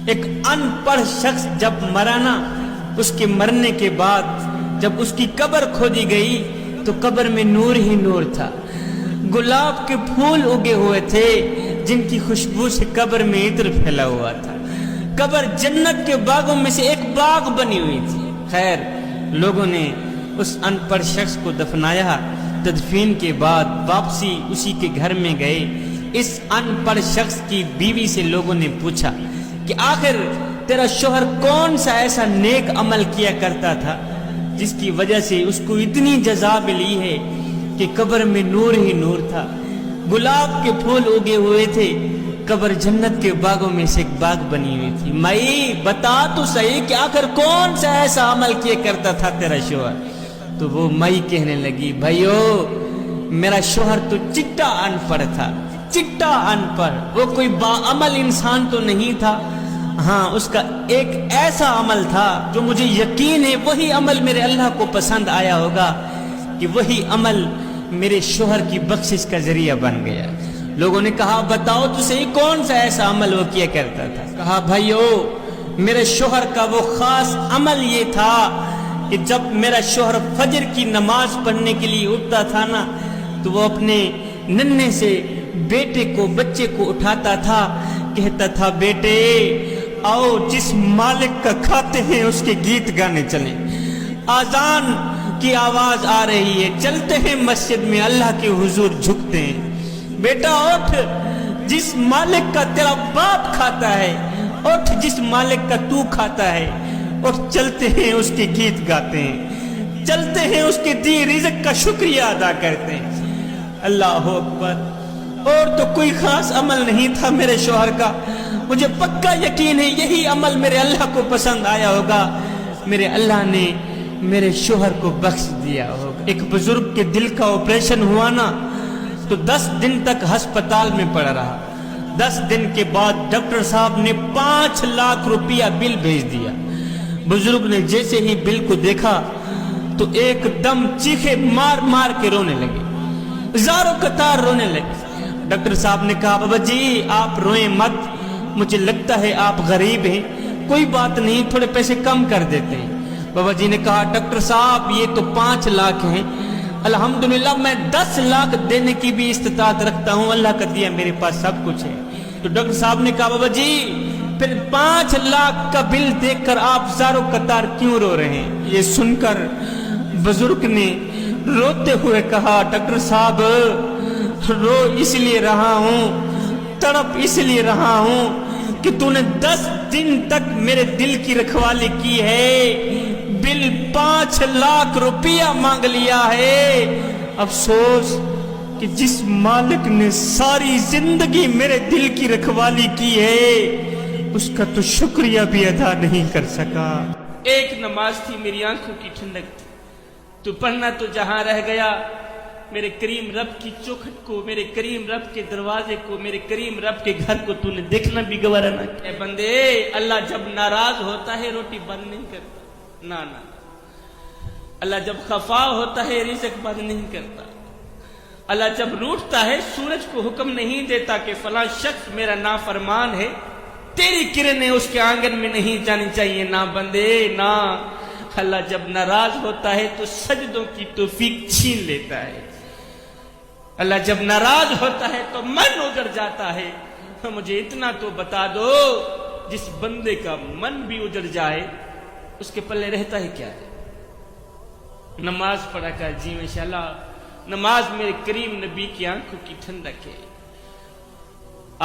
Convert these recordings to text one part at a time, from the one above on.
ایک ان پڑھ شخص جب مرا نا، اس کے مرنے کے بعد جب اس کی قبر کھودی گئی تو قبر میں نور ہی نور تھا، گلاب کے پھول اگے ہوئے تھے جن کی خوشبو سے قبر میں عطر پھیلا ہوا تھا، قبر جنت کے باغوں میں سے ایک باغ بنی ہوئی تھی۔ خیر، لوگوں نے اس ان پڑھ شخص کو دفنایا، تدفین کے بعد واپسی اسی کے گھر میں گئے۔ اس ان پڑھ شخص کی بیوی سے لوگوں نے پوچھا کہ آخر تیرا شوہر کون سا ایسا نیک عمل کیا کرتا تھا جس کی وجہ سے اس کو اتنی جزا ملی ہے کہ قبر میں نور ہی نور تھا، گلاب کے پھول اگے ہوئے تھے، قبر جنت کے باغوں میں سے ایک باغ بنی ہوئی تھی۔ مائی بتا تو صحیح کہ آخر کون سا ایسا عمل کیا کرتا تھا تیرا شوہر؟ تو وہ مائی کہنے لگی، بھائیو میرا شوہر تو چٹا ان پڑھ تھا، چٹا ان پڑھ، وہ کوئی باعمل انسان تو نہیں تھا، ہاں اس کا ایک ایسا عمل تھا جو مجھے یقین ہے وہی عمل میرے اللہ کو پسند آیا ہوگا کہ وہی عمل میرے شوہر کی بخشش کا ذریعہ بن گیا۔ لوگوں نے کہا بتاؤ تو صحیح کون سا ایسا عمل وہ کیا کرتا تھا؟ کہا بھائیو میرے شوہر کا وہ خاص عمل یہ تھا کہ جب میرا شوہر فجر کی نماز پڑھنے کے لیے اٹھتا تھا نا تو وہ اپنے ننھے سے بیٹے کو، بچے کو اٹھاتا تھا، کہتا تھا بیٹے آؤ جس مالک کا کھاتے ہیں اس کے گیت گانے چلیں، آذان کی آواز آ رہی ہے، چلتے ہیں مسجد میں اللہ کے حضور جھکتے ہیں، بیٹا اٹھ جس مالک کا تیرا باپ کھاتا ہے، اٹھ جس مالک کا تو کھاتا ہے، اٹھ چلتے ہیں اس کے گیت گاتے ہیں، چلتے ہیں اس کے دی رزق کا شکریہ ادا کرتے ہیں۔ اللہ اکبر۔ اور تو کوئی خاص عمل نہیں تھا میرے شوہر کا، مجھے پکا یقین ہے یہی عمل میرے اللہ کو پسند آیا ہوگا، میرے اللہ نے میرے شوہر کو بخش دیا ہوگا۔ ایک بزرگ کے دل کا آپریشن ہوا نا تو 10 دن تک ہسپتال میں پڑا رہا، 10 دن کے بعد ڈاکٹر صاحب نے 5 لاکھ روپیہ بل بھیج دیا۔ بزرگ نے جیسے ہی بل کو دیکھا تو ایک دم چیخے مار مار کے رونے لگے، زاروں قطار رونے لگے۔ ڈاکٹر صاحب نے کہا بابا جی آپ روئیں مت، مجھے لگتا ہے آپ غریب ہیں، کوئی بات نہیں تھوڑے پیسے کم کر دیتے ہیں۔ بابا جی نے کہا ڈاکٹر صاحب یہ تو 5 لاکھ ہیں، الحمدللہ میں 10 لاکھ دینے کی بھی استطاعت رکھتا ہوں، اللہ کا دیا میرے پاس سب کچھ ہے۔ تو ڈاکٹر صاحب نے کہا بابا جی پھر 5 لاکھ کا بل دیکھ کر آپ زاروں قطار کیوں رو رہے ہیں؟ یہ سن کر بزرگ نے روتے ہوئے کہا ڈاکٹر صاحب رو اس لیے رہا ہوں، تڑپ اس لیے رہا ہوں کہ تو نے 10 دن تک میرے دل کی رکھوالی کی ہے، بل 5 لاکھ روپیہ مانگ لیا ہے، افسوس کہ جس مالک نے ساری زندگی میرے دل کی رکھوالی کی ہے اس کا تو شکریہ بھی ادا نہیں کر سکا۔ ایک نماز تھی میری آنکھوں کی ٹھنڈک تھی، تو پڑھنا تو جہاں رہ گیا، میرے کریم رب کی چوکھٹ کو، میرے کریم رب کے دروازے کو، میرے کریم رب کے گھر کو تو نے دیکھنا بھی گوارا نہ کیا۔ اے بندے اللہ جب ناراض ہوتا ہے روٹی بند نہیں کرتا، نہ اللہ جب خفا ہوتا ہے رزق بند نہیں کرتا، اللہ جب روٹتا ہے سورج کو حکم نہیں دیتا کہ فلاں شخص میرا نافرمان ہے، تیری کرنیں اس کے آنگن میں نہیں جانی چاہیے، نہ بندے نہ۔ اللہ جب ناراض ہوتا ہے تو سجدوں کی توفیق چھین لیتا ہے، اللہ جب ناراض ہوتا ہے تو من اجڑ جاتا ہے۔ مجھے اتنا تو بتا دو جس بندے کا من بھی اجڑ جائے اس کے پلے رہتا ہے کیا ہے؟ نماز پڑھا کر جی ماشاءاللہ، نماز میرے کریم نبی کی آنکھوں کی ٹھنڈک ہے۔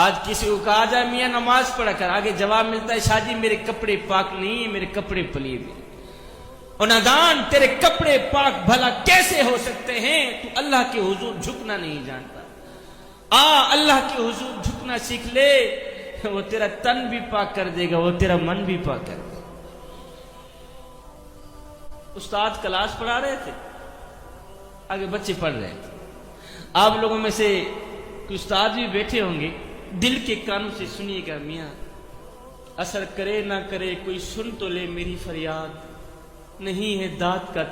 آج کسی کو کہا جائے میاں نماز پڑھا کر، آگے جواب ملتا ہے شاہ میرے کپڑے پاک نہیں ہیں، میرے کپڑے پلید ہیں۔ اور نادان تیرے کپڑے پاک بھلا کیسے ہو سکتے ہیں؟ تو اللہ کے حضور جھکنا نہیں جانتا، اللہ کے حضور جھکنا سیکھ لے، وہ تیرا تن بھی پاک کر دے گا، وہ تیرا من بھی پاک کر دے گا۔ استاد کلاس پڑھا رہے تھے، آگے بچے پڑھ رہے تھے، آپ لوگوں میں سے کوئی استاد بھی بیٹھے ہوں گے، دل کے کانوں سے سنیے گا میاں، اثر کرے نہ کرے کوئی سن تو لے میری فریاد، نہیں ہے داد کا